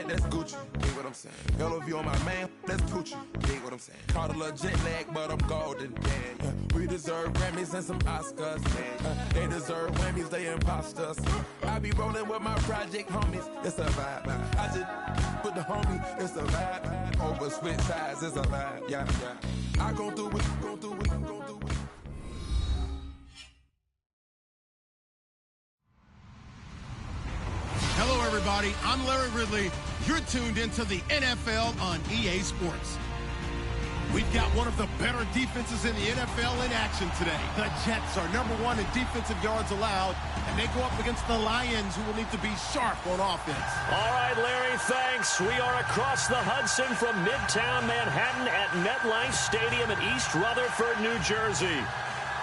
that's Gucci. Dig what I'm saying? Hello, if you on my man, that's Gucci. Dig what I'm saying? Caught a little jet lag, but I'm golden. Yeah. We deserve Grammys and some Oscars. They deserve Grammys, they imposters. I be rolling with my project homies. It's a vibe. I just put the homie. It's a vibe. Over switch sides. It's a vibe. Yeah. I gon' do it. Gon' do it. Gon' do it. Hello, everybody. I'm Larry Ridley. You're tuned into the NFL on EA Sports. We've got one of the better defenses in the NFL in action today. The Jets are #1 in defensive yards allowed, and they go up against the Lions, who will need to be sharp on offense. All right, Larry, thanks. We are across the Hudson from Midtown Manhattan at MetLife Stadium in East Rutherford, New Jersey.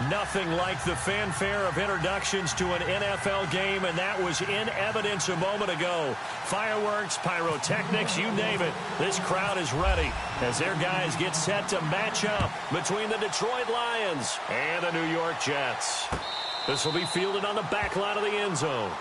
Nothing like the fanfare of introductions to an NFL game, and that was in evidence a moment ago. Fireworks, pyrotechnics, you name it. This crowd is ready as their guys get set to match up between the Detroit Lions and the New York Jets. This will be fielded on the back line of the end zone.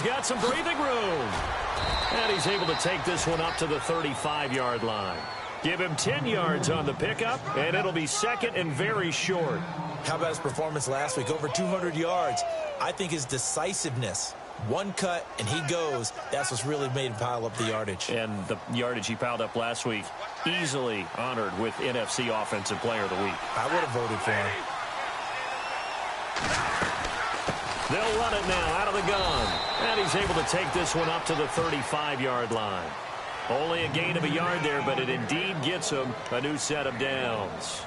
Got some breathing room. And he's able to take this one up to the 35-yard line. Give him 10 yards on the pickup, and it'll be second and very short. How about his performance last week? Over 200 yards. I think his decisiveness. One cut, and he goes. That's what's really made him pile up the yardage. And the yardage he piled up last week, easily honored with NFC Offensive Player of the Week. I would have voted for him. They'll run it now out of the gun. And he's able to take this one up to the 35-yard line. Only a gain of a yard there, but it indeed gets him a new set of downs.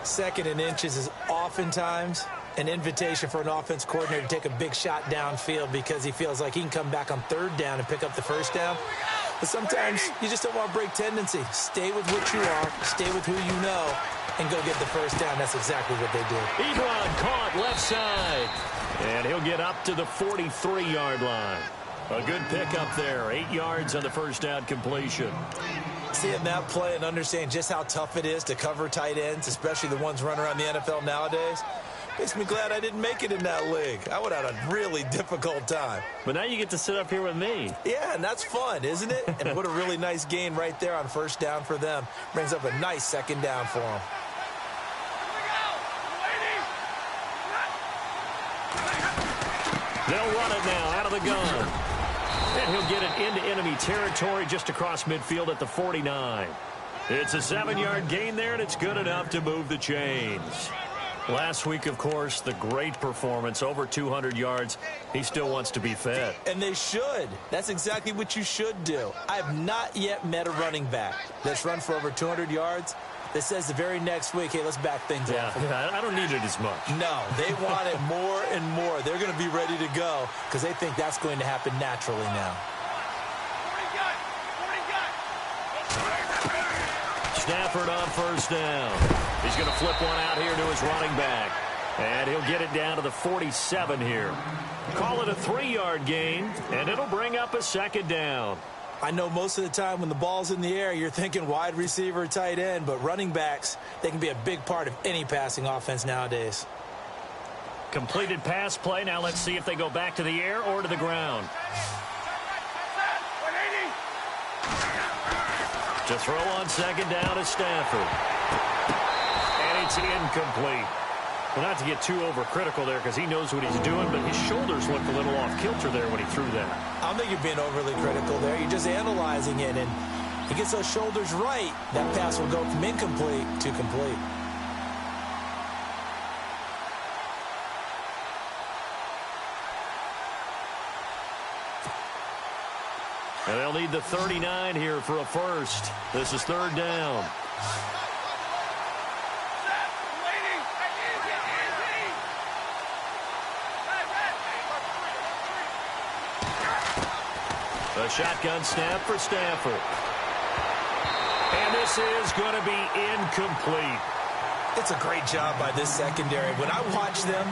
Second and inches is oftentimes an invitation for an offense coordinator to take a big shot downfield because he feels like he can come back on third down and pick up the first down. But sometimes you just don't want to break tendency. Stay with what you are, stay with who you know, and go get the first down. That's exactly what they did. Ebron caught left side. And he'll get up to the 43-yard line. A good pickup there. 8 yards on the first down completion. Seeing that play and understanding just how tough it is to cover tight ends, especially the ones running around the NFL nowadays, makes me glad I didn't make it in that league. I would have had a really difficult time. But now you get to sit up here with me. Yeah, and that's fun, isn't it? And what a really nice gain right there on first down for them. Brings up a nice second down for them. They'll run it now out of the gun. And he'll get it into enemy territory just across midfield at the 49. It's a 7-yard gain there, and it's good enough to move the chains. Last week, of course, the great performance, over 200 yards. He still wants to be fed. And they should. That's exactly what you should do. I have not yet met a running back that's run for over 200 yards that says the very next week, hey, let's back things up. Yeah, I don't need it as much. No, they want it more and more. They're going to be ready to go because they think that's going to happen naturally now. Stafford on first down. He's going to flip one out here to his running back. And he'll get it down to the 47 here. Call it a 3-yard gain, and it'll bring up a second down. I know most of the time when the ball's in the air, you're thinking wide receiver, tight end, but running backs, they can be a big part of any passing offense nowadays. Completed pass play. Now let's see if they go back to the air or to the ground. To throw on second down is Stafford. And it's incomplete. Well, not to get too overcritical there because he knows what he's doing, but his shoulders looked a little off kilter there when he threw that. I don't think you're being overly critical there. You're just analyzing it, and he gets those shoulders right. That pass will go from incomplete to complete. And they'll need the 39 here for a first. This is third down. A shotgun snap for Stafford. And this is going to be incomplete. It's a great job by this secondary. When I watch them,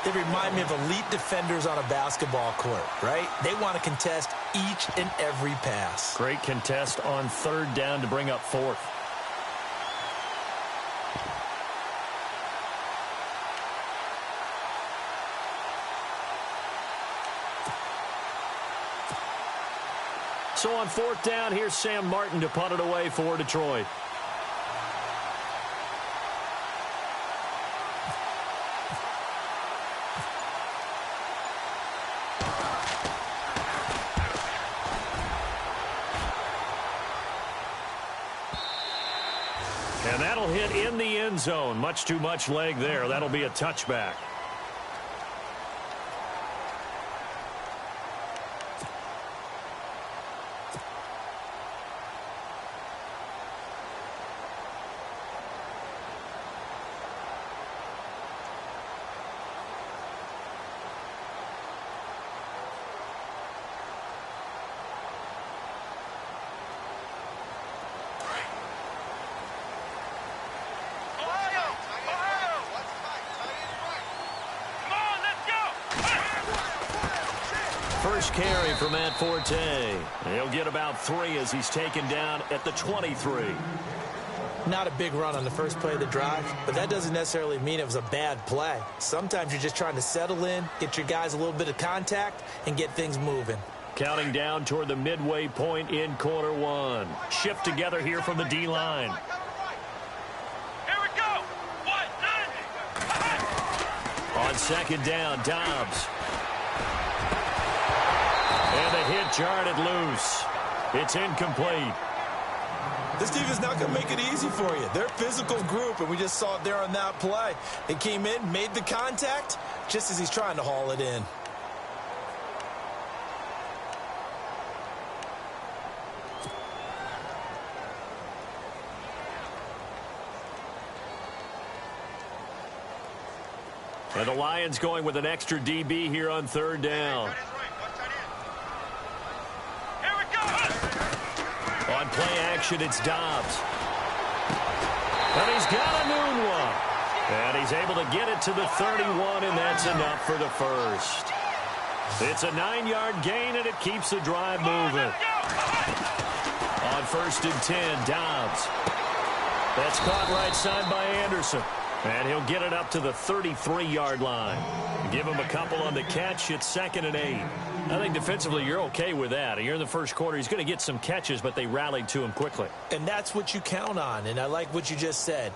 they remind me of elite defenders on a basketball court, right? They want to contest each and every pass. Great contest on third down to bring up fourth. So on fourth down, here's Sam Martin to punt it away for Detroit. And that'll hit in the end zone. Much too much leg there. That'll be a touchback. First carry for Matt Forte. He'll get about 3 as he's taken down at the 23. Not a big run on the first play of the drive, but that doesn't necessarily mean it was a bad play. Sometimes you're just trying to settle in, get your guys a little bit of contact, and get things moving. Counting down toward the midway point in quarter one. Shift together here from the D-line. Here we go. 1-9. On second down, Dobbs. And the hit jarred it loose. It's incomplete. This defense is not going to make it easy for you. They're a physical group, and we just saw it there on that play. They came in, made the contact, just as he's trying to haul it in. And the Lions going with an extra DB here on third down. On play action, it's Dobbs. And he's got a noon one. And he's able to get it to the 31, and that's enough for the first. It's a 9-yard gain, and it keeps the drive moving. On first and 10, Dobbs. That's caught right side by Anderson. And he'll get it up to the 33-yard line. Give him a couple on the catch. It's 2nd and 8. I think defensively you're okay with that. You're in the first quarter. He's going to get some catches, but they rallied to him quickly. And that's what you count on. And I like what you just said.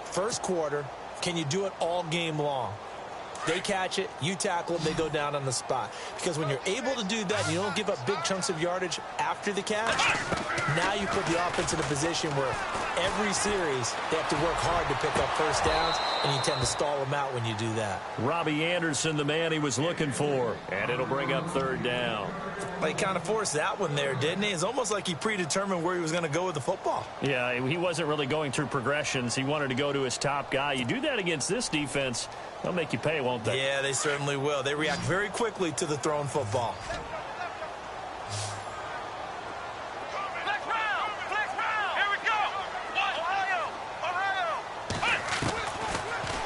First quarter, can you do it all game long? They catch it, you tackle them, they go down on the spot. Because when you're able to do that and you don't give up big chunks of yardage after the catch, now you put the offense in a position where every series they have to work hard to pick up first downs, and you tend to stall them out when you do that. Robbie Anderson, the man he was looking for, and it'll bring up third down. Well, he kind of forced that one there, didn't he? It's almost like he predetermined where he was going to go with the football. Yeah, he wasn't really going through progressions. He wanted to go to his top guy. You do that against this defense, they'll make you pay, won't they? Yeah, they certainly will. They react very quickly to the thrown football.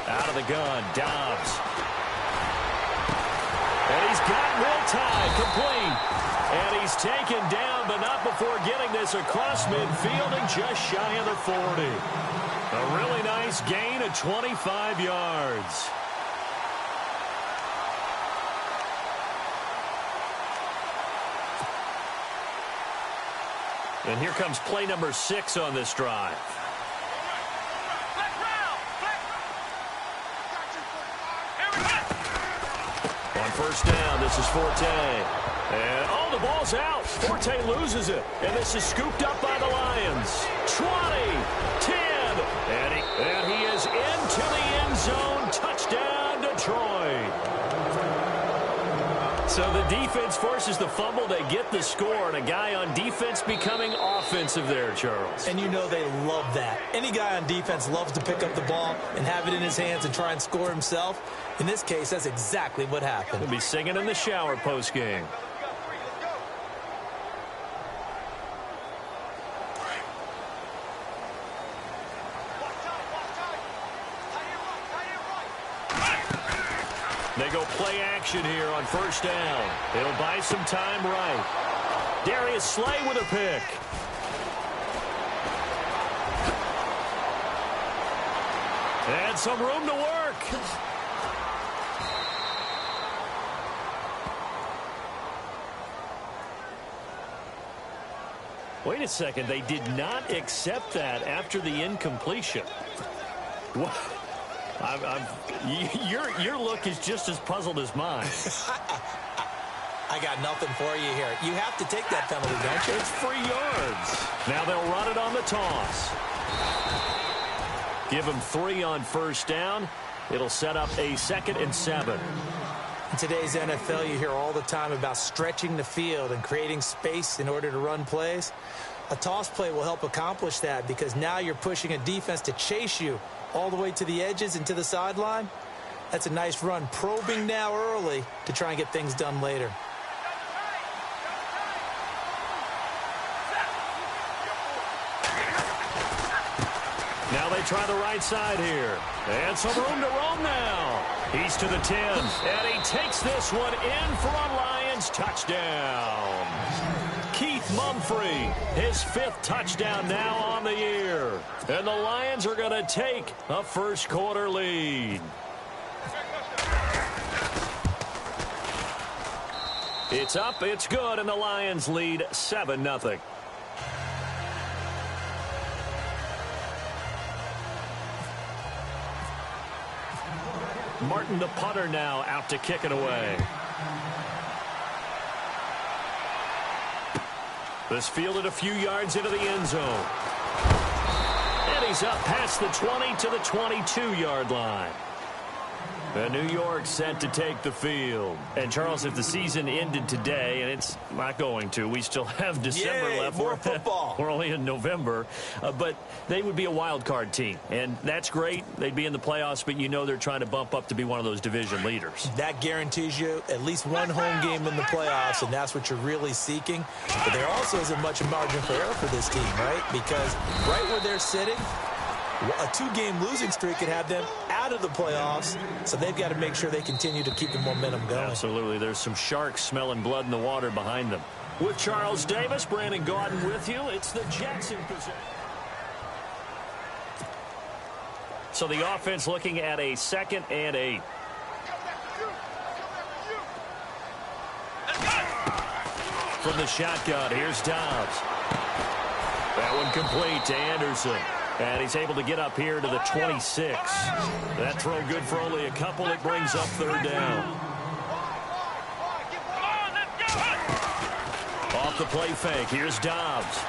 Out of the gun, Dobbs. And he's got Will Tye complete. And he's taken down, but not before getting this across midfield and just shy of the 40. A really nice gain of 25 yards. And here comes play number 6 on this drive. On first down, this is Forte. And, oh, the ball's out. Forte loses it. And this is scooped up by the Lions. 20, 10, and he is into the end zone. Touchdown, Detroit. So the defense forces the fumble. They get the score, and a guy on defense becoming offensive there, Charles. And you know they love that. Any guy on defense loves to pick up the ball and have it in his hands and try and score himself. In this case, that's exactly what happened. He'll be singing in the shower post-game. They go play action here on first down. It'll buy some time right. Darius Slay with a pick. And some room to work. Wait a second. They did not accept that after the incompletion. What? Your look is just as puzzled as mine. I got nothing for you here. You have to take that penalty, don't you? It's 3 yards. Now they'll run it on the toss. Give them 3 on first down. It'll set up a 2nd and 7. In today's NFL, you hear all the time about stretching the field and creating space in order to run plays. A toss play will help accomplish that because now you're pushing a defense to chase you all the way to the edges and to the sideline. That's a nice run, probing now early to try and get things done later. Now they try the right side here. And some room to roam now. He's to the 10. And he takes this one in for a Lions touchdown. Keith Mumphrey, his 5th touchdown now on the year. And the Lions are going to take a first-quarter lead. It's up, it's good, and the Lions lead 7-0. Martin, the punter, now out to kick it away. This fielded a few yards into the end zone. And he's up past the 20 to the 22-yard line. And New York set to take the field. And, Charles, if the season ended today, and it's not going to, we still have December left. More football. We're only in November. But they would be a wild card team. And that's great. They'd be in the playoffs, but you know they're trying to bump up to be one of those division leaders. That guarantees you at least one home game in the playoffs, and that's what you're really seeking. But there also isn't much margin for error for this team, right? Because right where they're sitting, a 2-game losing streak could have them out of the playoffs, so they've got to make sure they continue to keep the momentum going. Absolutely. There's some sharks smelling blood in the water behind them. With Charles Davis, Brandon Gaudin with you. It's the Jets in position. So the offense looking at a 2nd and 8. From the shotgun, here's Dobbs. That one complete to Anderson. And he's able to get up here to the 26. That throw good for only a couple. It brings up 3rd down. Off the play fake. Here's Dobbs.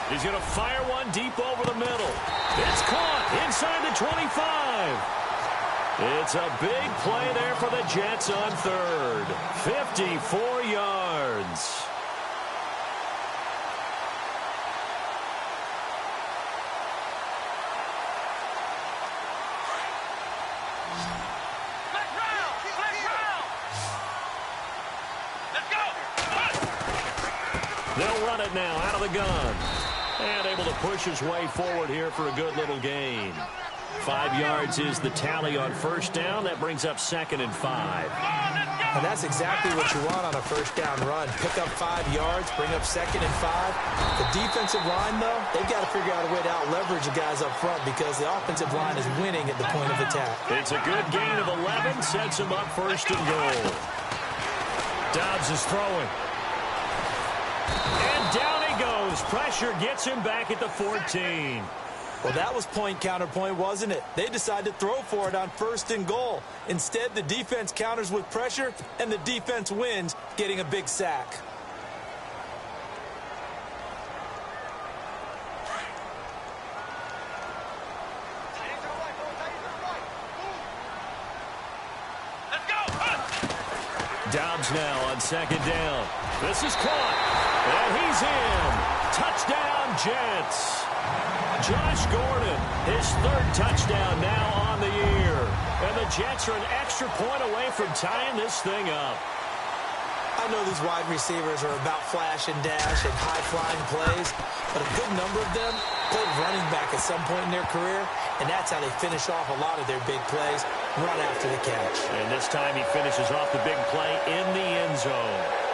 He's going to fire one deep over the middle. It's caught inside the 25. It's a big play there for the Jets on 3rd. 54 yards. They'll run it now out of the gun. And able to push his way forward here for a good little gain. 5 yards is the tally on first down. That brings up 2nd and 5. And that's exactly what you want on a first down run. Pick up 5 yards, bring up 2nd and 5. The defensive line, though, they've got to figure out a way to out-leverage the guys up front because the offensive line is winning at the point of attack. It's a good gain of 11. Sets him up 1st and goal. Dobbs is throwing. And down he goes. Pressure gets him back at the 14. Well, that was point-counterpoint, wasn't it? They decided to throw for it on 1st and goal. Instead, the defense counters with pressure, and the defense wins, getting a big sack. Dobbs now on 2nd down. This is caught. And he's in. Touchdown, Jets. Josh Gordon, his 3rd touchdown now on the year. And the Jets are an extra point away from tying this thing up. I know these wide receivers are about flash and dash and high-flying plays, but a good number of them played running back at some point in their career, and that's how they finish off a lot of their big plays, run after the catch. And this time he finishes off the big play in the end zone.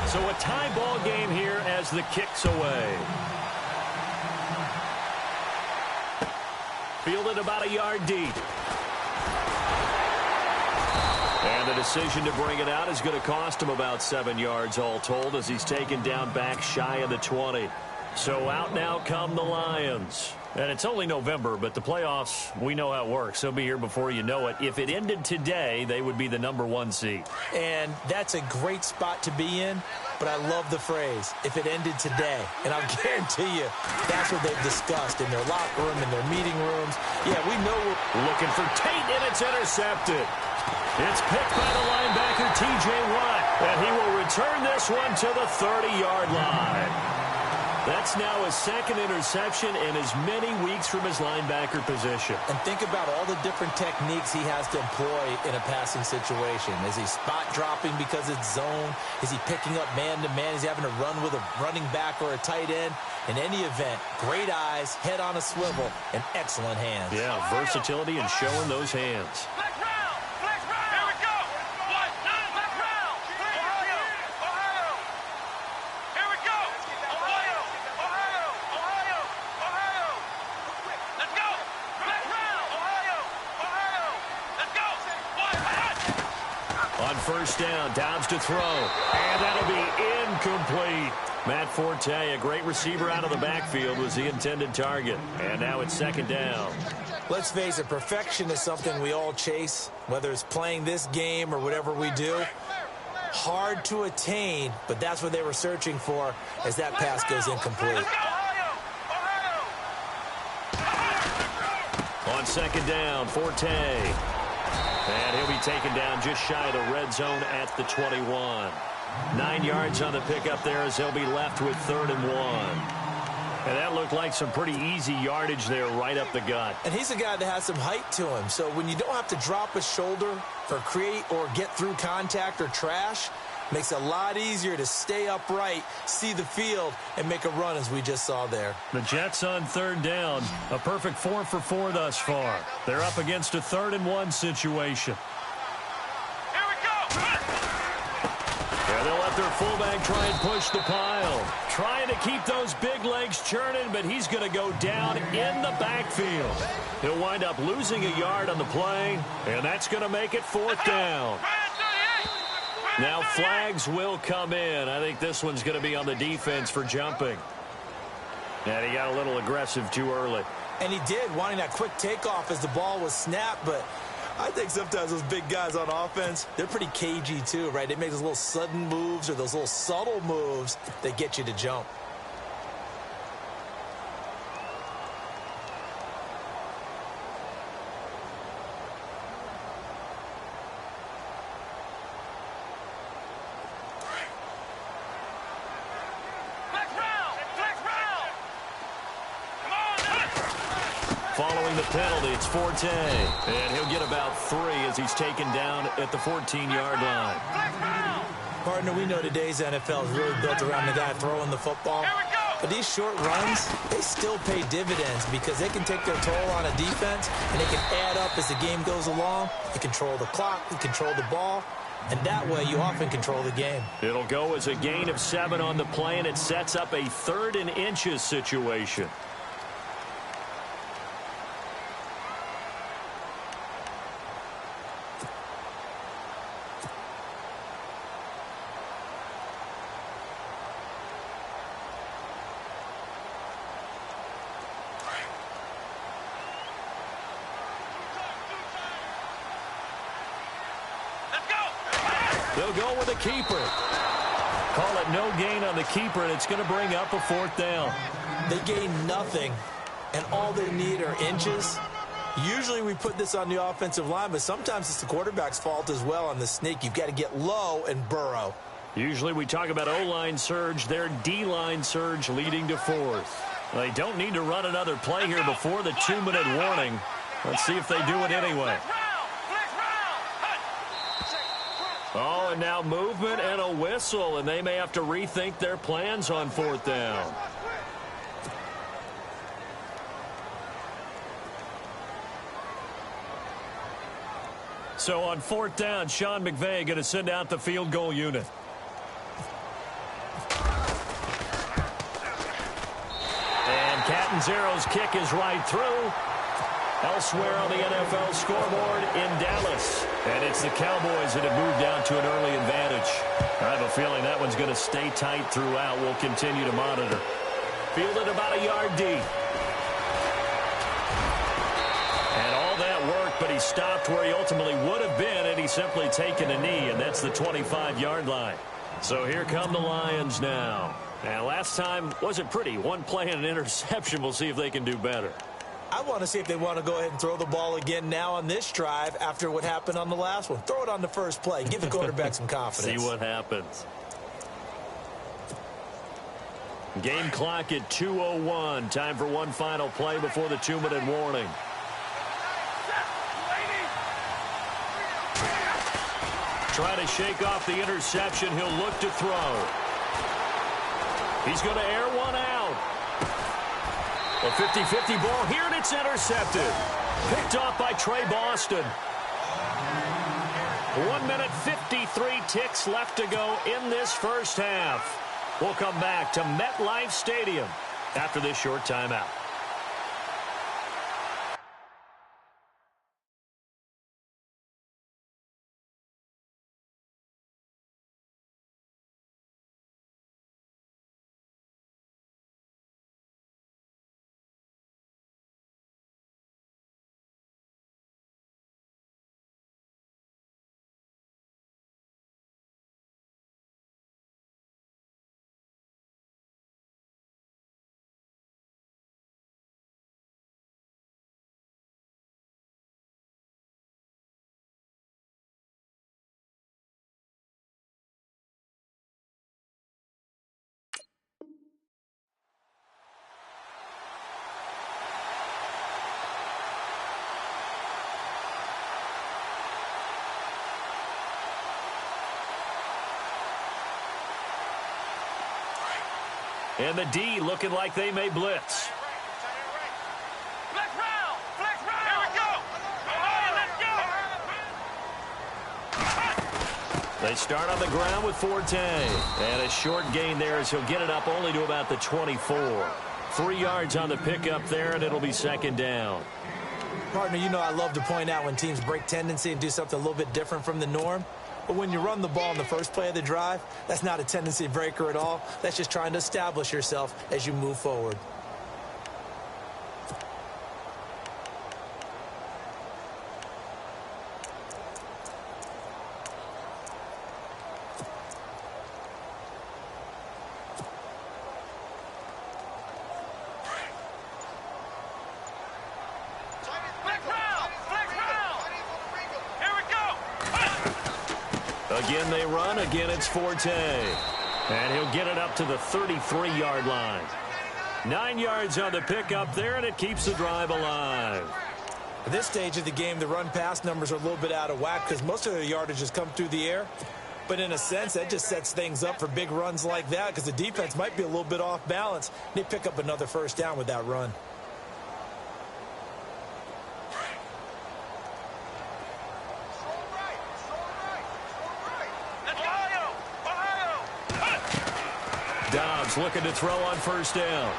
So a tie ball game here as the kick's away. Fielded about a yard deep. And the decision to bring it out is going to cost him about 7 yards all told as he's taken down back shy of the 20. So out now come the Lions. And it's only November, but the playoffs, we know how it works. They'll be here before you know it. If it ended today, they would be the #1 seed. And that's a great spot to be in, but I love the phrase, if it ended today. And I'll guarantee you, that's what they've discussed in their locker room, in their meeting rooms. Yeah, we know we're looking for Tate, and it's intercepted. It's picked by the linebacker, T.J. Watt, and he will return this one to the 30-yard line. That's now his second interception in as many weeks from his linebacker position. And think about all the different techniques he has to employ in a passing situation. Is he spot dropping because it's zone? Is he picking up man-to-man? Is he having to run with a running back or a tight end? In any event, great eyes, head on a swivel, and excellent hands. Yeah, versatility and showing those hands. First down, Dobbs to throw, and that'll be incomplete. Matt Forte, a great receiver out of the backfield, was the intended target. And now it's second down. Let's face it, perfection is something we all chase, whether it's playing this game or whatever we do. Hard to attain, but that's what they were searching for as that pass goes incomplete. On second down, Forte. And he'll be taken down just shy of the red zone at the 21. 9 yards on the pickup there as they'll be left with 3rd and 1. And that looked like some pretty easy yardage there right up the gut. And he's a guy that has some height to him. So when you don't have to drop a shoulder or create or get through contact or trash, makes it a lot easier to stay upright, see the field, and make a run as we just saw there. The Jets on 3rd down. A perfect 4 for 4 thus far. They're up against a 3rd and 1 situation. Here we go! Yeah, they'll let their fullback try and push the pile. Trying to keep those big legs churning, but he's going to go down in the backfield. He'll wind up losing a yard on the play, and that's going to make it 4th down. Now flags will come in. I think this one's going to be on the defense for jumping. And he got a little aggressive too early. And he did, wanting that quick takeoff as the ball was snapped. But I think sometimes those big guys on offense, they're pretty cagey too, right? They make those little sudden moves or those little subtle moves that get you to jump. Following the penalty, it's Forte. And he'll get about 3 as he's taken down at the 14-yard line. Partner, we know today's NFL is really built around the guy throwing the football. But these short runs, they still pay dividends because they can take their toll on a defense, and they can add up as the game goes along. You control the clock, you control the ball, and that way you often control the game. It'll go as a gain of 7 on the play, and it sets up a 3rd and inches situation. They'll go with a keeper. Call it no gain on the keeper, and it's going to bring up a 4th down. They gain nothing, and all they need are inches. Usually we put this on the offensive line, but sometimes it's the quarterback's fault as well on the sneak. You've got to get low and burrow. Usually we talk about O-line surge, their D-line surge leading to 4th. They don't need to run another play here before the 2-minute warning. Let's see if they do it anyway. Oh, and now movement and a whistle, and they may have to rethink their plans on 4th down. So on 4th down, Sean McVay going to send out the field goal unit. And Catanzaro's kick is right through. Elsewhere on the NFL scoreboard in Dallas. And it's the Cowboys that have moved down to an early advantage. I have a feeling that one's going to stay tight throughout. We'll continue to monitor. Fielded about a yard deep. And all that work, but he stopped where he ultimately would have been, and he's simply taken a knee, and that's the 25-yard line. So here come the Lions now. And last time wasn't pretty. One play and an interception. We'll see if they can do better. I want to see if they want to go ahead and throw the ball again now on this drive after what happened on the last one. Throw it on the first play. Give the quarterback some confidence. See what happens. Game clock at 2:01. Time for one final play before the 2-minute warning. Trying to shake off the interception. He'll look to throw. He's going to air one out. A 50-50 ball here, and it's intercepted. Picked off by Trey Boston. 1 minute, 53 ticks left to go in this first half. We'll come back to MetLife Stadium after this short timeout. And the D looking like they may blitz. Flex round! Flex round! Here we go! Let's go! They start on the ground with Forte. And a short gain there as he'll get it up only to about the 24. 3 yards on the pickup there, and it'll be 2nd down. Partner, you know I love to point out when teams break tendency and do something a little bit different from the norm. But when you run the ball in the first play of the drive, that's not a tendency breaker at all. That's just trying to establish yourself as you move forward. Again, they run. Again, it's Forte. And he'll get it up to the 33-yard line. 9 yards on the pickup there, and it keeps the drive alive. At this stage of the game, the run-pass numbers are a little bit out of whack because most of their yardage has come through the air. But in a sense, that just sets things up for big runs like that because the defense might be a little bit off balance. They pick up another first down with that run. Dobbs looking to throw on first down.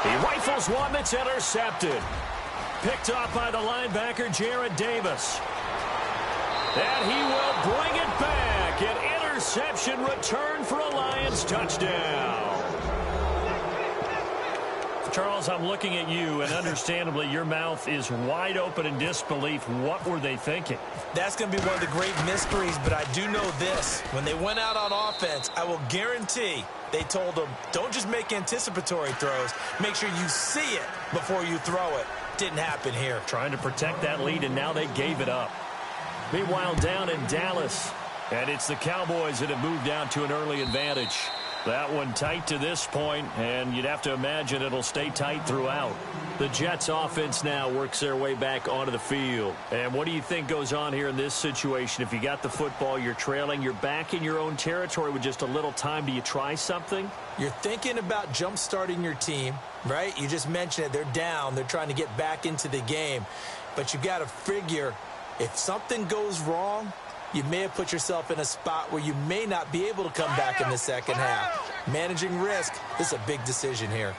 He rifles one that's intercepted. Picked off by the linebacker, Jarrad Davis. And he will bring it back. An interception return for a Lions touchdown. Charles, I'm looking at you, and understandably, your mouth is wide open in disbelief. What were they thinking? That's going to be one of the great mysteries, but I do know this. When they went out on offense, I will guarantee they told them, don't just make anticipatory throws. Make sure you see it before you throw it. Didn't happen here. Trying to protect that lead, and now they gave it up. Meanwhile, down in Dallas, and it's the Cowboys that have moved down to an early advantage. That one tight to this point, and you'd have to imagine it'll stay tight throughout. The Jets offense now works their way back onto the field. And what do you think goes on here in this situation? If you got the football, you're trailing, you're back in your own territory with just a little time. Do you try something? You're thinking about jump-starting your team, right? You just mentioned it. They're down. They're trying to get back into the game. But you got to figure if something goes wrong, you may have put yourself in a spot where you may not be able to come back in the second half. Managing risk, this is a big decision here.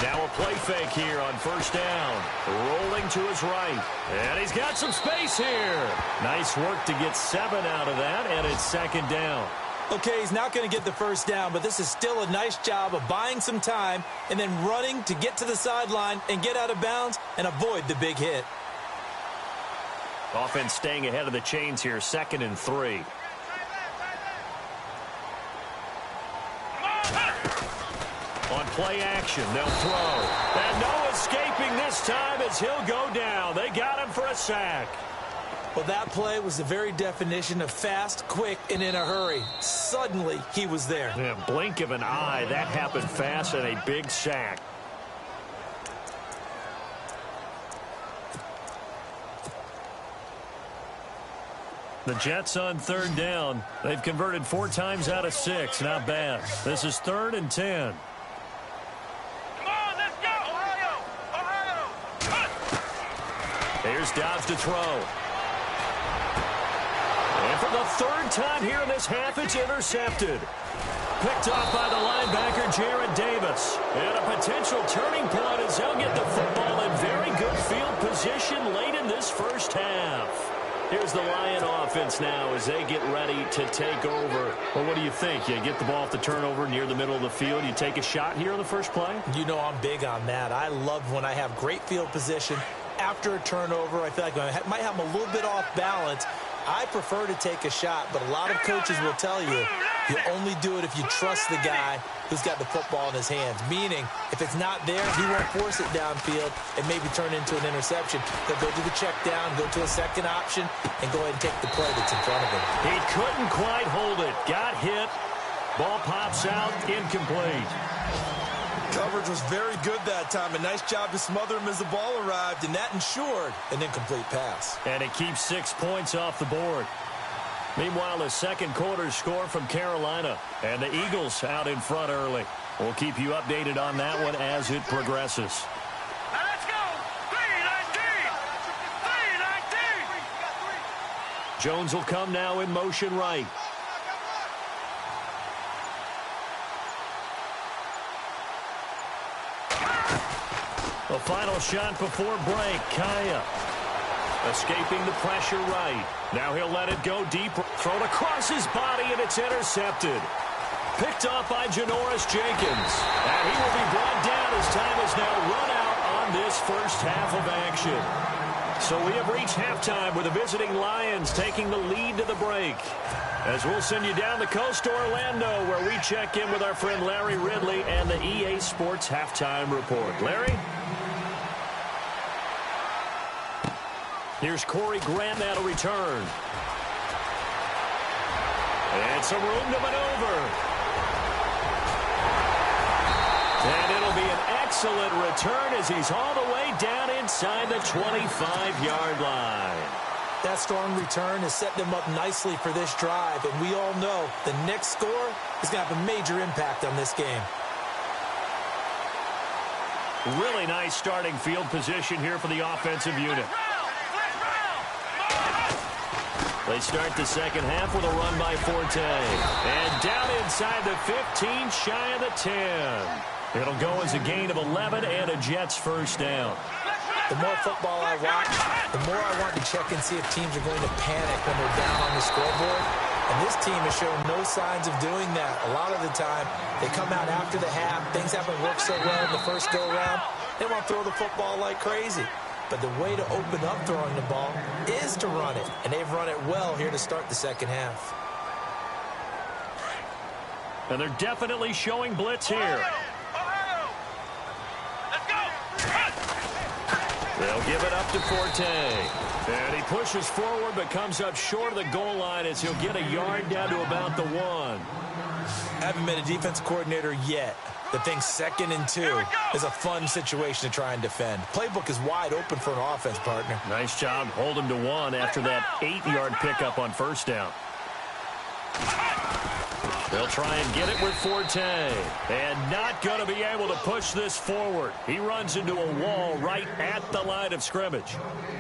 Now a play fake here on first down. Rolling to his right. And he's got some space here. Nice work to get 7 out of that, and it's second down. Okay, he's not going to get the first down, but this is still a nice job of buying some time and then running to get to the sideline and get out of bounds and avoid the big hit. Offense staying ahead of the chains here, 2nd and 3. On play action, they'll throw. And no escaping this time as he'll go down. They got him for a sack. Well, that play was the very definition of fast, quick, and in a hurry. Suddenly, he was there. Yeah, blink of an eye, that happened fast and a big sack. The Jets on 3rd down. They've converted 4 times out of 6. Not bad. This is 3rd and 10. Come on, let's go! Ohio! Here's Dobbs to throw. And for the 3rd time here in this half, it's intercepted. Picked off by the linebacker, Jarrad Davis. And a potential turning point as they'll get the football in very good field position late in this first half. Here's the Lion offense now as they get ready to take over. Well, what do you think? You get the ball off the turnover near the middle of the field. You take a shot here on the first play? You know I'm big on that. I love when I have great field position. After a turnover, I feel like I might have a little bit off balance. I prefer to take a shot, but a lot of coaches will tell you you only do it if you trust the guy who's got the football in his hands. Meaning, if it's not there, he won't force it downfield and maybe turn into an interception. He'll go to the check down, go to a second option, and go ahead and take the play that's in front of him. He couldn't quite hold it. Got hit. Ball pops out. Incomplete. Coverage was very good that time. A nice job to smother him as the ball arrived, and that ensured an incomplete pass. And it keeps 6 points off the board. Meanwhile, the second quarter score from Carolina, and the Eagles out in front early. We'll keep you updated on that one as it progresses. Now let's go! 3-19! 3-19! Jones will come now in motion right. The final shot before break, Kaya. Escaping the pressure right. Now he'll let it go deep. Thrown across his body, and it's intercepted. Picked off by Janoris Jenkins. And he will be brought down as time is now run out on this first half of action. So we have reached halftime with the visiting Lions taking the lead to the break. As we'll send you down the coast to Orlando, where we check in with our friend Larry Ridley and the EA Sports Halftime Report. Larry? Here's Corey Grant now to return. And some room to maneuver. And it'll be an excellent return as he's all the way down inside the 25-yard line. That strong return has set them up nicely for this drive, and we all know the next score is going to have a major impact on this game. Really nice starting field position here for the offensive unit. They start the second half with a run by Forte. And down inside the 15, shy of the 10. It'll go as a gain of 11 and a Jets first down. The more football I watch, the more I want to check and see if teams are going to panic when they're down on the scoreboard. And this team has shown no signs of doing that. A lot of the time, they come out after the half. Things haven't worked so well in the first go-around. They want to throw the football like crazy. But the way to open up throwing the ball is to run it. And they've run it well here to start the second half. And they're definitely showing blitz here. They'll give it up to Forte. And he pushes forward but comes up short of the goal line as he'll get a yard down to about the 1. Haven't been a defense coordinator yet that thinks 2nd and 2 is a fun situation to try and defend. Playbook is wide open for an offense, partner. Nice job holding to 1 after that 8-yard pickup on first down. They'll try and get it with Forte. And not going to be able to push this forward. He runs into a wall right at the line of scrimmage.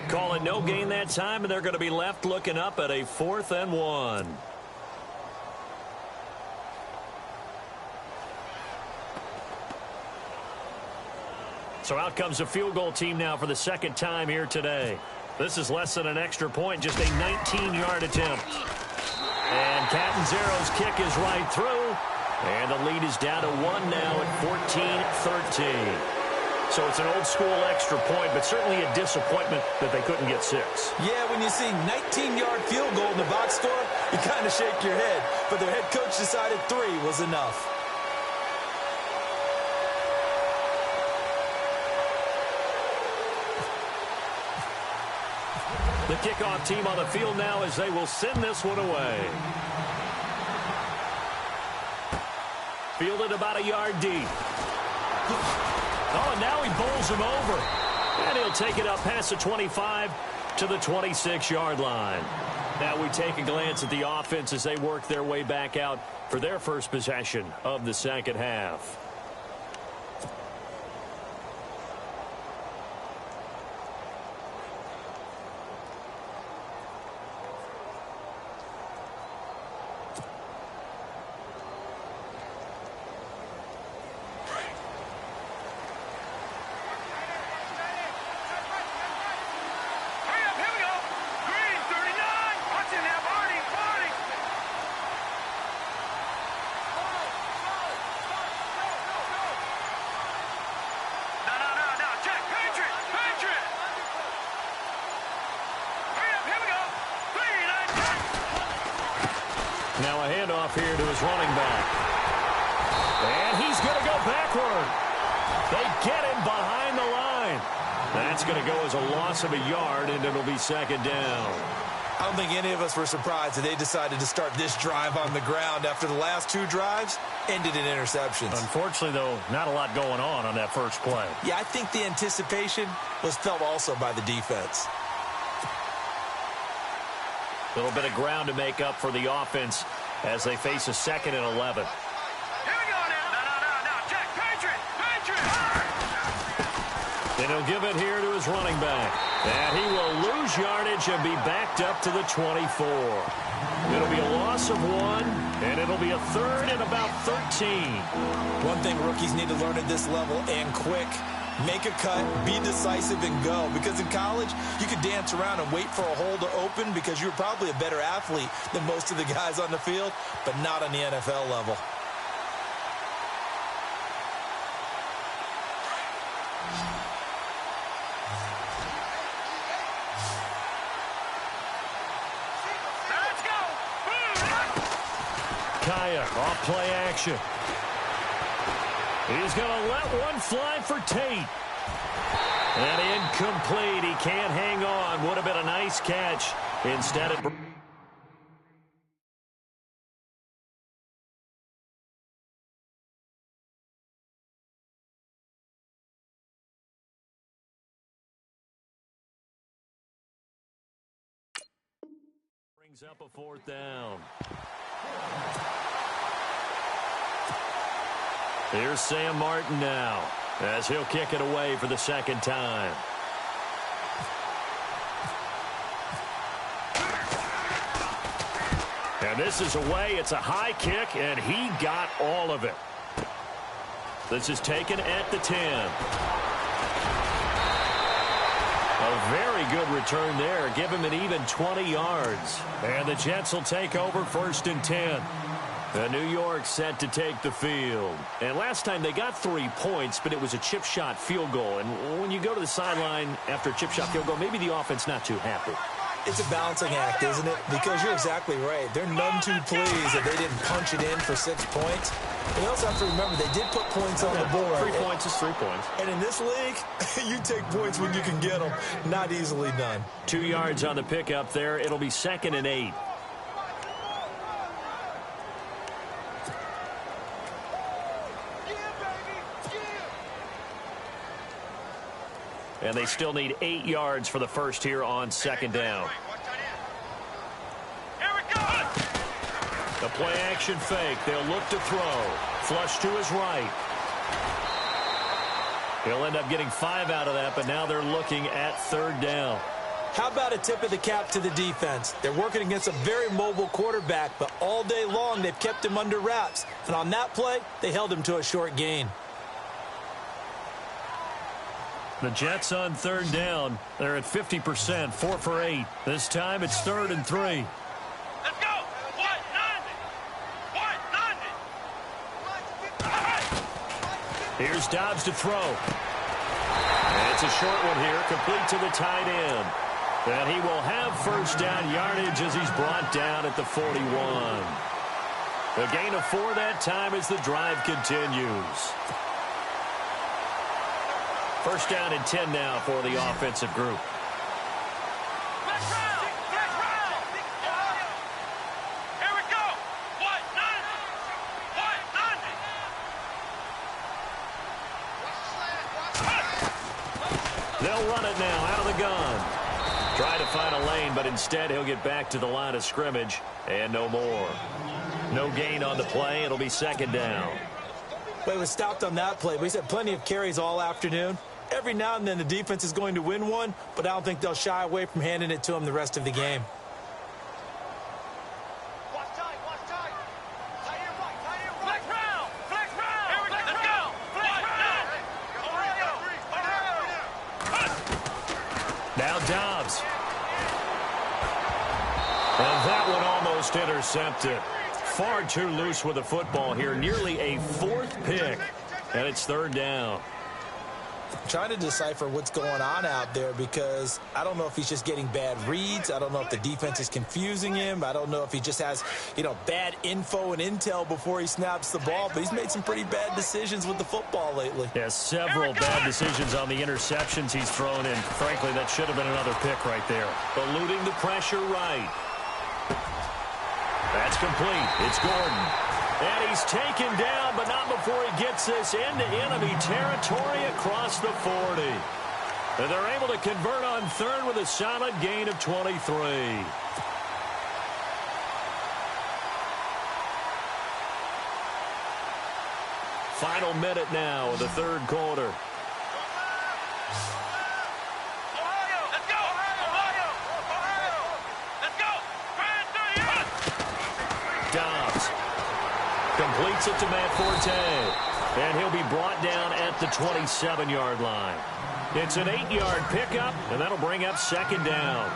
Call it no gain that time, and they're going to be left looking up at a 4th and 1. So out comes a field goal team now for the 2nd time here today. This is less than an extra point, just a 19-yard attempt. And Catanzaro's kick is right through. And the lead is down to 1 now at 14-13. So it's an old-school extra point, but certainly a disappointment that they couldn't get 6. Yeah, when you see 19-yard field goal in the box score, you kind of shake your head. But their head coach decided 3 was enough. The kickoff team on the field now as they will send this one away. Fielded about a yard deep. Oh, and now he bowls him over. And he'll take it up past the 25 to the 26-yard line. Now we take a glance at the offense as they work their way back out for their first possession of the second half. Now a handoff here to his running back. And he's going to go backward. They get him behind the line. That's going to go as a loss of a yard, and it'll be 2nd down. I don't think any of us were surprised that they decided to start this drive on the ground after the last 2 drives ended in interceptions. Unfortunately, though, not a lot going on that first play. Yeah, I think the anticipation was felt also by the defense. A little bit of ground to make up for the offense as they face a 2nd and 11. Here we go now. No. Jack, Patriot. Then he'll give it here to his running back. And he will lose yardage and be backed up to the 24. It'll be a loss of 1, and it'll be a 3rd and about 13. One thing rookies need to learn at this level, and quick, make a cut, be decisive, and go. Because in college, you could dance around and wait for a hole to open because you're probably a better athlete than most of the guys on the field, but not on the NFL level. Let's go. Kaya off play action. He's going to let one fly for Tate. And incomplete. He can't hang on. Would have been a nice catch. Instead it brings up a 4th down. Here's Sam Martin now as he'll kick it away for the 2nd time. And this is away. It's a high kick, and he got all of it. This is taken at the 10. A very good return there. Give him an even 20 yards. And the Jets will take over 1st and 10. The New York set to take the field. And last time they got 3 points, but it was a chip shot field goal. And when you go to the sideline after a chip shot field goal, maybe the offense not too happy. It's a balancing act, isn't it? Because you're exactly right. They're none too pleased that they didn't punch it in for 6 points. But you also have to remember they did put points on the board. 3 points is 3 points. And in this league, you take points when you can get them. Not easily done. 2 yards on the pickup there. It'll be 2nd and 8. And they still need 8 yards for the first here on 2nd down. Here we go. The play action fake. They'll look to throw. Flush to his right. He'll end up getting 5 out of that, but now they're looking at 3rd down. How about a tip of the cap to the defense? They're working against a very mobile quarterback, but all day long they've kept him under wraps. And on that play, they held him to a short gain. The Jets on 3rd down. They're at 50%, 4 for 8. This time it's 3rd and 3. Let's go. What? None. Here's Dobbs to throw. And it's a short one here, complete to the tight end. And he will have 1st down yardage as he's brought down at the 41. A gain of 4 that time as the drive continues. 1st down and 10 now for the offensive group. Flex round. Here we go. What? None. They'll run it now out of the gun. Try to find a lane, but instead he'll get back to the line of scrimmage and no more. No gain on the play. It'll be 2nd down. But it was stopped on that play. We've had plenty of carries all afternoon. Every now and then the defense is going to win one, but I don't think they'll shy away from handing it to him the rest of the game. Watch tight. Tight here right. Flex round. Here we go. Let's go. Flex round. Now Dobbs. And that one almost intercepted. Far too loose with the football here. Nearly a 4th pick. And it's 3rd down. I'm trying to decipher what's going on out there because I don't know if he's just getting bad reads. I don't know if the defense is confusing him. I don't know if he just has, bad info and intel before he snaps the ball. But he's made some pretty bad decisions with the football lately. Yes, several bad decisions on the interceptions he's thrown in. Frankly, that should have been another pick right there. Eluding the pressure right. That's complete. It's Gordon. And he's taken down, but not before he gets this into enemy territory across the 40. And they're able to convert on 3rd with a solid gain of 23. Final minute now of the 3rd quarter. Let's go. Let's go. Dobbs completes it to Matt Forte. And he'll be brought down at the 27-yard line. It's an 8-yard pickup, and that'll bring up 2nd down.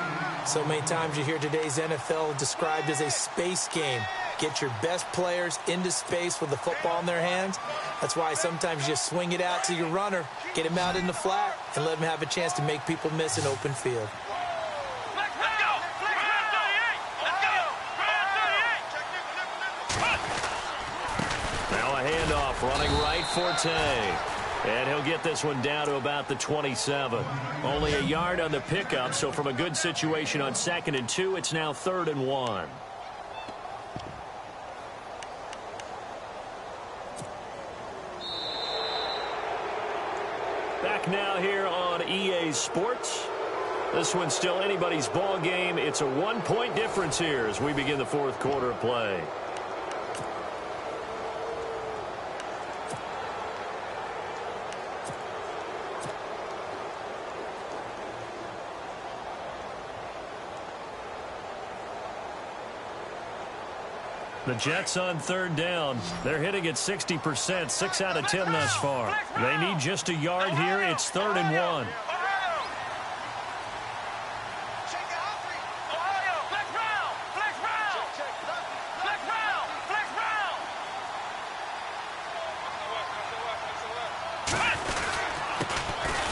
So many times you hear today's NFL described as a space game. Get your best players into space with the football in their hands. That's why sometimes you just swing it out to your runner, get him out in the flat, and let him have a chance to make people miss an open field. Let's go. Flex round 38. Let's go. Round 38. Now a handoff running right, Forte. And he'll get this one down to about the 27. Only a yard on the pickup, so from a good situation on 2nd and 2, it's now 3rd and 1. Back now here on EA Sports. This one's still anybody's ball game. It's a 1-point difference here as we begin the 4th quarter of play. The Jets on 3rd down. They're hitting at 60%, 6 out of 10 thus far. They need just a yard here. It's 3rd and 1.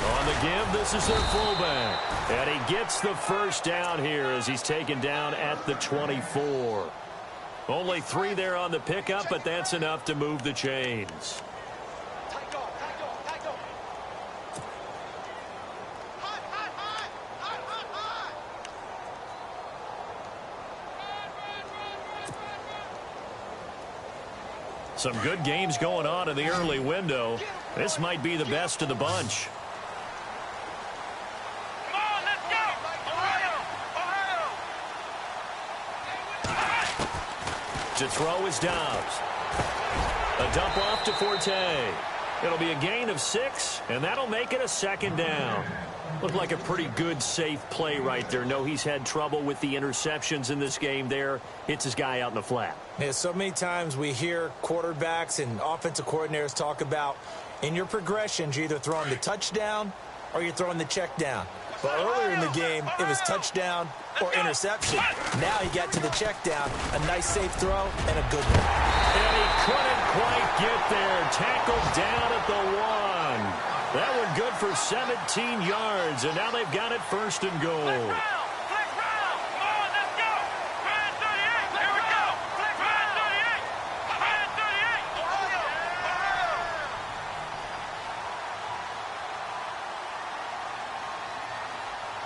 On the give. This is their fullback. And he gets the first down here as he's taken down at the 24. Only 3 there on the pickup, but that's enough to move the chains. Some good games going on in the early window. This might be the best of the bunch. Come on, let's go! Ohio! Ohio! To throw is Dobbs. A dump off to Forte. It'll be a gain of 6, and that'll make it a second down. Looked like a pretty good, safe play right there. No, he's had trouble with the interceptions in this game there. Hits his guy out in the flat. Yeah, so many times we hear quarterbacks and offensive coordinators talk about in your progressions, you're either throwing the touchdown or you're throwing the check down. But earlier in the game, it was touchdown or interception. Now he got to the check down, a nice safe throw, and a good one. And he couldn't quite get there. Tackled down at the 1. That one good for 17 yards, and now they've got it first and goal. Flex round! Come on, let's go! Brand 38! Here we go! Flex round! 38! Brand 38! Ohio! Ohio!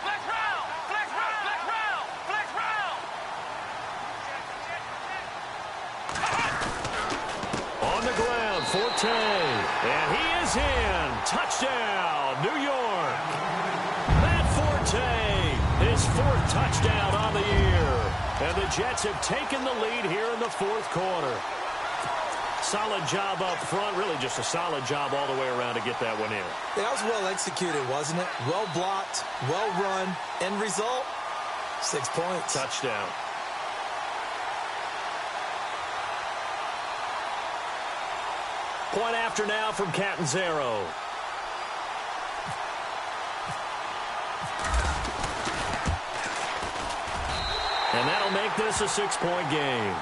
Flex round! Flex round! Flex round! Flex round! On the ground, Forte, and he is in. Touchdown, New York. Matt Forte, his 4th touchdown on the year. And the Jets have taken the lead here in the 4th quarter. Solid job up front, really just a solid job all the way around to get that one in. That was well executed, wasn't it? Well blocked, well run. End result, 6 points. Touchdown. Point after now from Catanzaro. And that'll make this a 6-point game.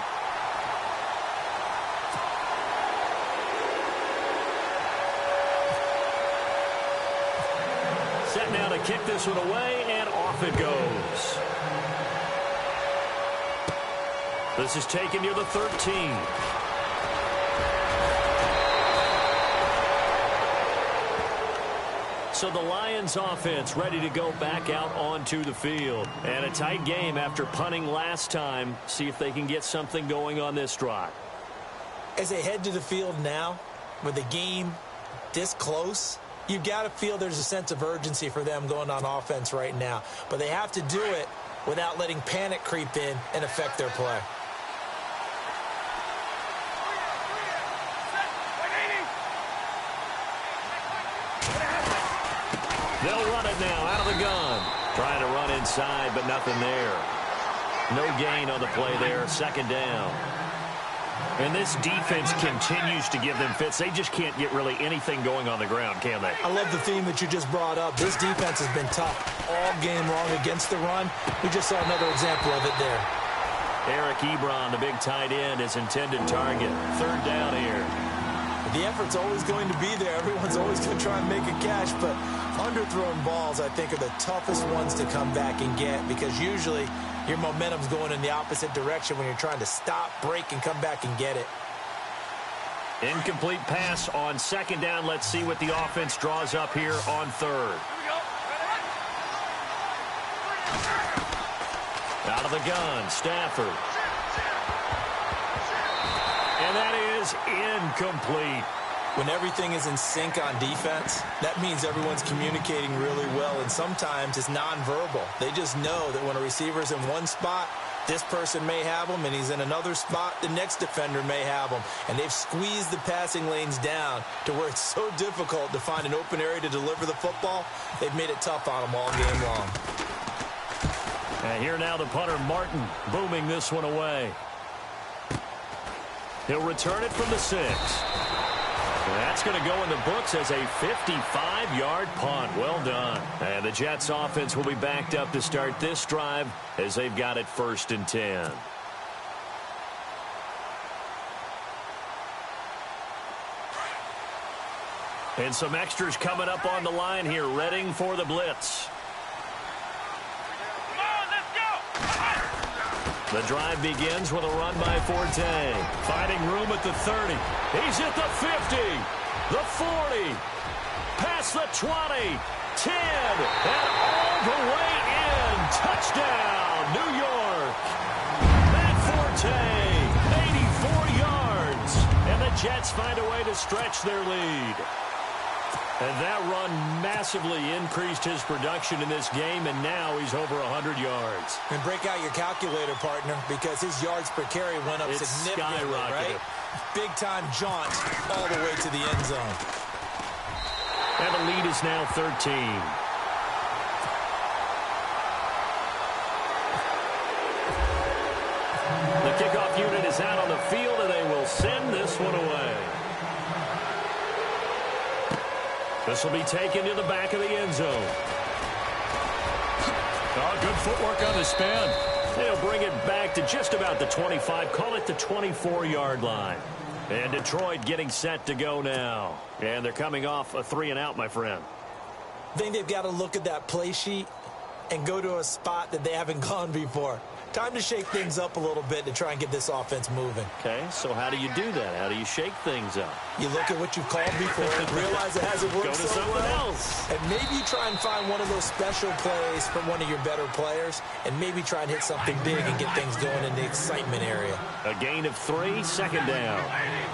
Set now to kick this one away, and off it goes. This is taken near the 13. So the Lions offense ready to go back out onto the field. And a tight game after punting last time. See if they can get something going on this drive. As they head to the field now, with the game this close, you've got to feel there's a sense of urgency for them going on offense right now. But they have to do it without letting panic creep in and affect their play. They'll run it now out of the gun. Trying to run inside, but nothing there. No gain on the play there. Second down. And this defense continues to give them fits. They just can't get really anything going on the ground, can they? I love the theme that you just brought up. This defense has been tough all game long against the run. We just saw another example of it there. Eric Ebron, the big tight end, is intended target. Third down here. The effort's always going to be there. Everyone's always going to try and make a catch, but underthrown balls, I think, are the toughest ones to come back and get because usually your momentum's going in the opposite direction when you're trying to stop, break, and come back and get it. Incomplete pass on second down. Let's see what the offense draws up here on third. Out of the gun, Stafford. And that is incomplete. When everything is in sync on defense, that means everyone's communicating really well, and sometimes it's nonverbal. They just know that when a receiver's in one spot, this person may have him, and he's in another spot, the next defender may have him. And they've squeezed the passing lanes down to where it's so difficult to find an open area to deliver the football. They've made it tough on them all game long. And here now the punter, Martin, booming this one away. He'll return it from the 6. And that's going to go in the books as a 55-yard punt. Well done. And the Jets offense will be backed up to start this drive as they've got it 1st and 10. And some extras coming up on the line here, readying for the blitz. Come on, let's go. The drive begins with a run by Forte. Finding room at the 30. He's at the 50, the 40, past the 20, 10, and all the way in. Touchdown, New York. Matt Forte, 84 yards. And the Jets find a way to stretch their lead. And that run massively increased his production in this game, and now he's over 100 yards. And break out your calculator, partner, because his yards per carry went up significantly, right? Big-time jaunt all the way to the end zone. And the lead is now 13. The kickoff unit is out on the field, and they will send this one away. This will be taken to the back of the end zone. Oh, good footwork on the spin. They'll bring it back to just about the 25. Call it the 24-yard line. And Detroit getting set to go now. And they're coming off a 3-and-out, my friend. I think they've got to look at that play sheet and go to a spot that they haven't gone before. Time to shake things up a little bit to try and get this offense moving. Okay, so how do you do that? How do you shake things up? You look at what you've called before, realize it hasn't worked Go to so something well, else. and maybe you try and find one of those special plays from one of your better players, and maybe try and hit something big and get things going in the excitement area. A gain of 3, second down.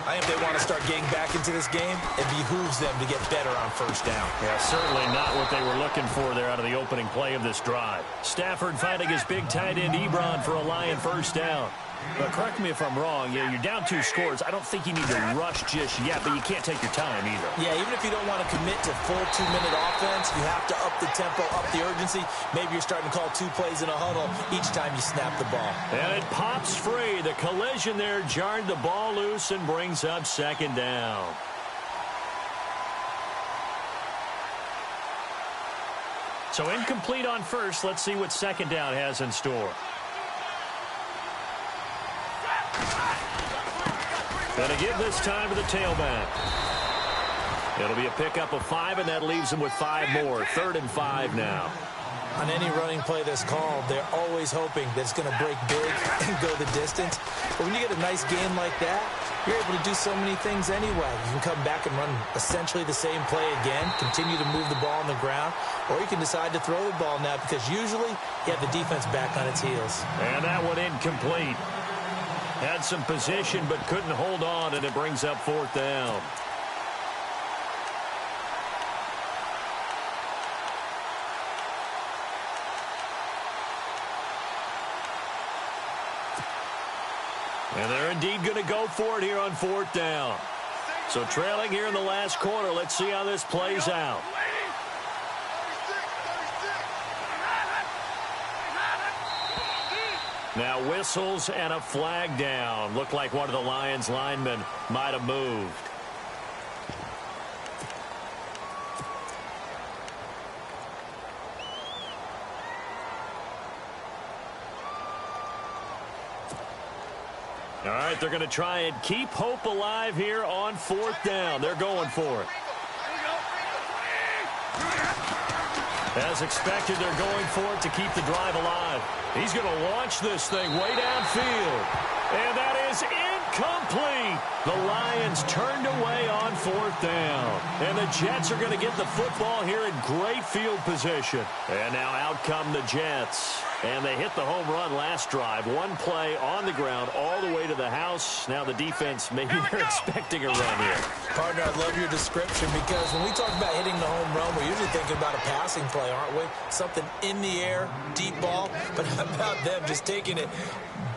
I think they want to start getting back into this game. It behooves them to get better on first down. Yeah, certainly not what they were looking for there out of the opening play of this drive. Stafford finding his big tight end Ebron for a Lion first down. But correct me if I'm wrong, you're down 2 scores. I don't think you need to rush just yet, but you can't take your time either. Yeah, even if you don't want to commit to full 2-minute offense, you have to up the tempo, up the urgency. Maybe you're starting to call 2 plays in a huddle each time you snap the ball. And it pops free. The collision there jarred the ball loose and brings up second down. So incomplete on first. Let's see what second down has in store. Going to give this time to the tailback. It'll be a pickup of 5, and that leaves them with 5 more. 3rd and 5 now. On any running play that's called, they're always hoping that it's going to break big and go the distance. But when you get a nice game like that, you're able to do so many things anyway. You can come back and run essentially the same play again, continue to move the ball on the ground, or you can decide to throw the ball now because usually you have the defense back on its heels. And that one incomplete. Had some position but couldn't hold on, and it brings up 4th down. And they're indeed going to go for it here on 4th down. So trailing here in the last quarter. Let's see how this plays out. Now whistles and a flag down. Looked like one of the Lions linemen might have moved. All right, they're going to try and keep hope alive here on 4th down. They're going for it. As expected, they're going for it to keep the drive alive. He's going to launch this thing way downfield. And that is incomplete. The Lions turned away on 4th down. And the Jets are going to get the football here in great field position. And now out come the Jets. And they hit the home run last drive. One play on the ground all the way to the house. Now the defense, maybe they're expecting a run here. Partner, I love your description because when we talk about hitting the home run, we're usually thinking about a passing play, aren't we? Something in the air, deep ball. But how about them just taking it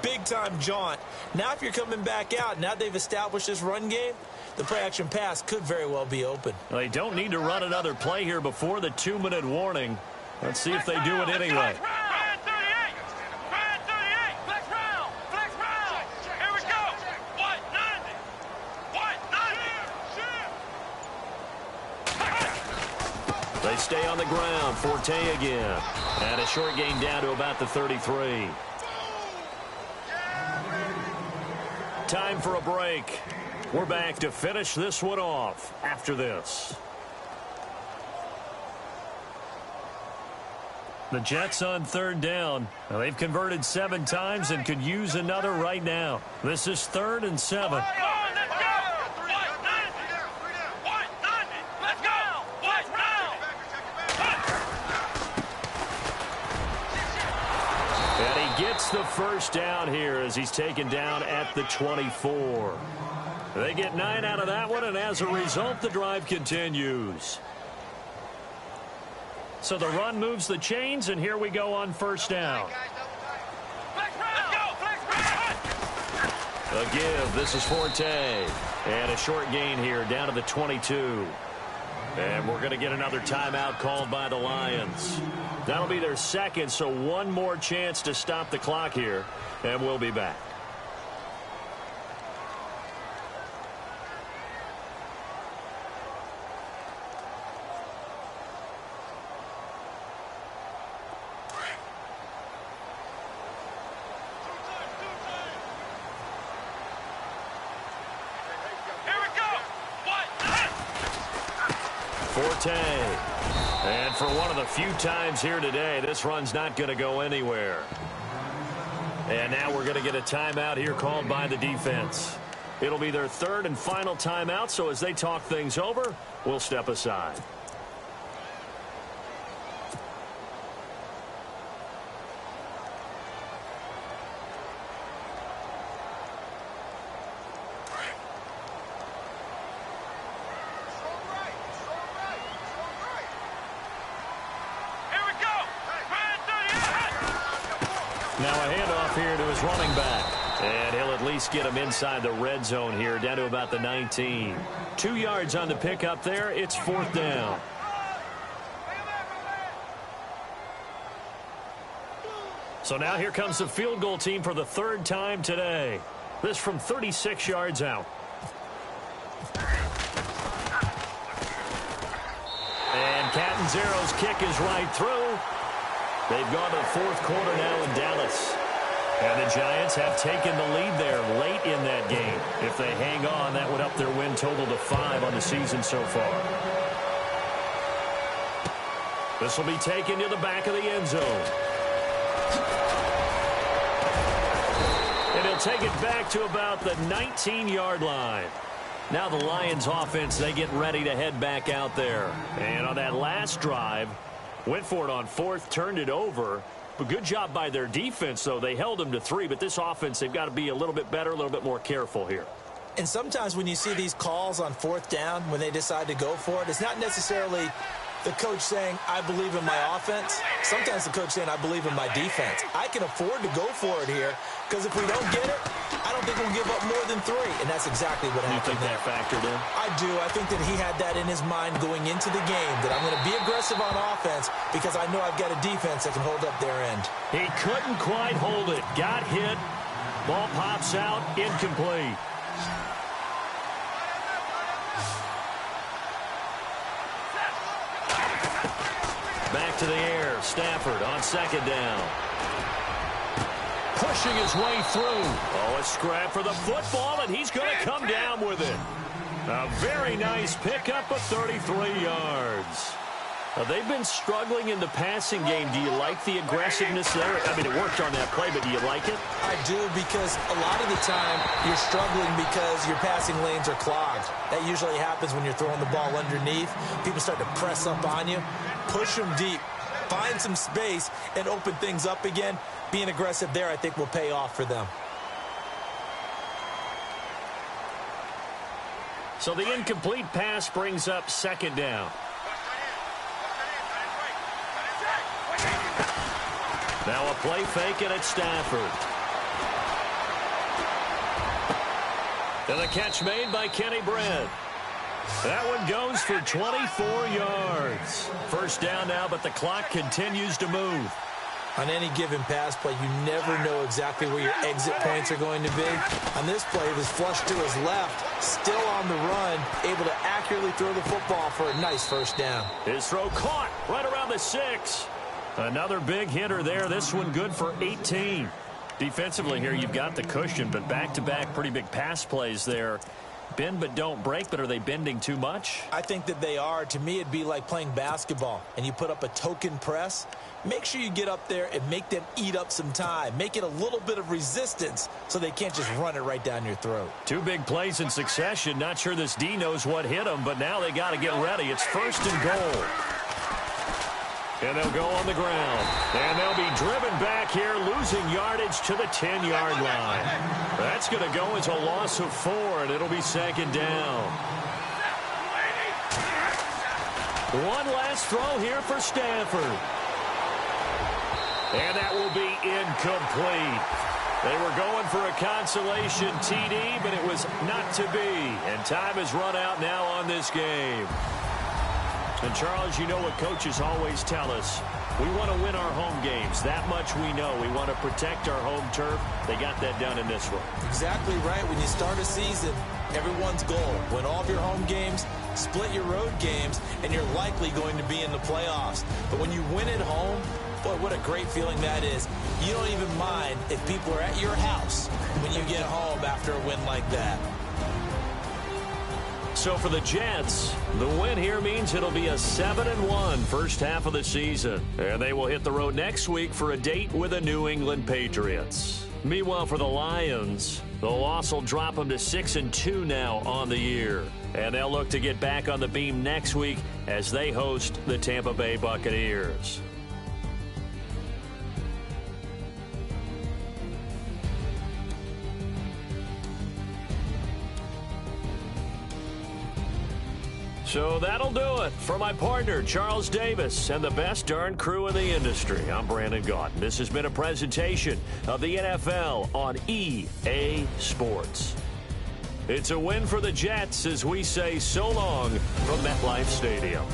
big-time jaunt? Now if you're coming back out, now they've established this run game, the play-action pass could very well be open. Well, they don't need to run another play here before the 2-minute warning. Let's see if they do it anyway. They stay on the ground. Forte again. And a short gain down to about the 33. Time for a break. We're back to finish this one off after this. The Jets on third down. Now, they've converted 7 times and could use another right now. This is 3rd and 7. Let's go! And he gets the first down here as he's taken down at the 24. They get 9 out of that one, and as a result, the drive continues. So the run moves the chains, and here we go on first down. A give. This is Forte. And a short gain here down to the 22. And we're going to get another timeout called by the Lions. That'll be their second, so one more chance to stop the clock here, and we'll be back. Forte. And for one of the few times here today, this run's not going to go anywhere. And now we're going to get a timeout here called by the defense. It'll be their 3rd and final timeout, so as they talk things over, we'll step aside. Now a handoff here to his running back. And he'll at least get him inside the red zone here, down to about the 19. 2 yards on the pickup there. It's 4th down. So now here comes the field goal team for the 3rd time today. This from 36 yards out. And Catanzaro's kick is right through. They've gone to the 4th quarter now in Dallas. And the Giants have taken the lead there late in that game. If they hang on, that would up their win total to 5 on the season so far. This will be taken to the back of the end zone. And he'll take it back to about the 19-yard line. Now the Lions offense, they get ready to head back out there. And on that last drive, went for it on 4th, turned it over. But good job by their defense, though. They held them to 3, but this offense, they've got to be a little bit better, a little bit more careful here. And sometimes when you see these calls on 4th down, when they decide to go for it, it's not necessarily the coach saying, I believe in my offense. Sometimes the coach saying, I believe in my defense. I can afford to go for it here, because if we don't get it, I don't think we'll give up more than 3. And that's exactly what happened. You think that factored in? I do. I think that he had that in his mind going into the game, that I'm going to be aggressive on offense because I know I've got a defense that can hold up their end. He couldn't quite hold it. Got hit. Ball pops out. Incomplete. Back to the air. Stafford on 2nd down. Pushing his way through. Oh, a scrap for the football, and he's going to come down with it. A very nice pickup of 33 yards. They've been struggling in the passing game. Do you like the aggressiveness there? I mean, it worked on that play, but do you like it? I do, because a lot of the time you're struggling because your passing lanes are clogged. That usually happens when you're throwing the ball underneath. People start to press up on you. Push them deep. Find some space and open things up again. Being aggressive there, I think, will pay off for them. So the incomplete pass brings up 2nd down. Now a play fake, and it's Stafford. And the catch made by Kenny Britt. That one goes for 24 yards. 1st down now, but the clock continues to move. On any given pass play, you never know exactly where your exit points are going to be. On this play, it was flushed to his left, still on the run, able to accurately throw the football for a nice 1st down. His throw caught right around the 6. Another big hitter there. This one good for 18. Defensively here, you've got the cushion, but back-to-back pretty big pass plays there. Bend but don't break, but are they bending too much? I think that they are. To me, it'd be like playing basketball, and you put up a token press. Make sure you get up there and make them eat up some time. Make it a little bit of resistance so they can't just run it right down your throat. 2 big plays in succession. Not sure this D knows what hit him, but now they got to get ready. It's 1st and goal. And they'll go on the ground. And they'll be driven back here, losing yardage to the 10-yard line. That's going to go as a loss of 4, and it'll be 2nd down. One last throw here for Stanford. And that will be incomplete. They were going for a consolation TD, but it was not to be. And time has run out now on this game. And, Charles, you know what coaches always tell us. We want to win our home games. That much we know. We want to protect our home turf. They got that done in this one. Exactly right. When you start a season, everyone's goal, win all of your home games, split your road games, and you're likely going to be in the playoffs. But when you win at home, boy, what a great feeling that is. You don't even mind if people are at your house when you get home after a win like that. So for the Jets, the win here means it'll be a 7-1 first half of the season. And they will hit the road next week for a date with the New England Patriots. Meanwhile, for the Lions, the loss will drop them to 6-2 now on the year. And they'll look to get back on the beam next week as they host the Tampa Bay Buccaneers. So that'll do it for my partner, Charles Davis, and the best darn crew in the industry. I'm Brandon Gaudin. This has been a presentation of the NFL on EA Sports. It's a win for the Jets as we say so long from MetLife Stadium.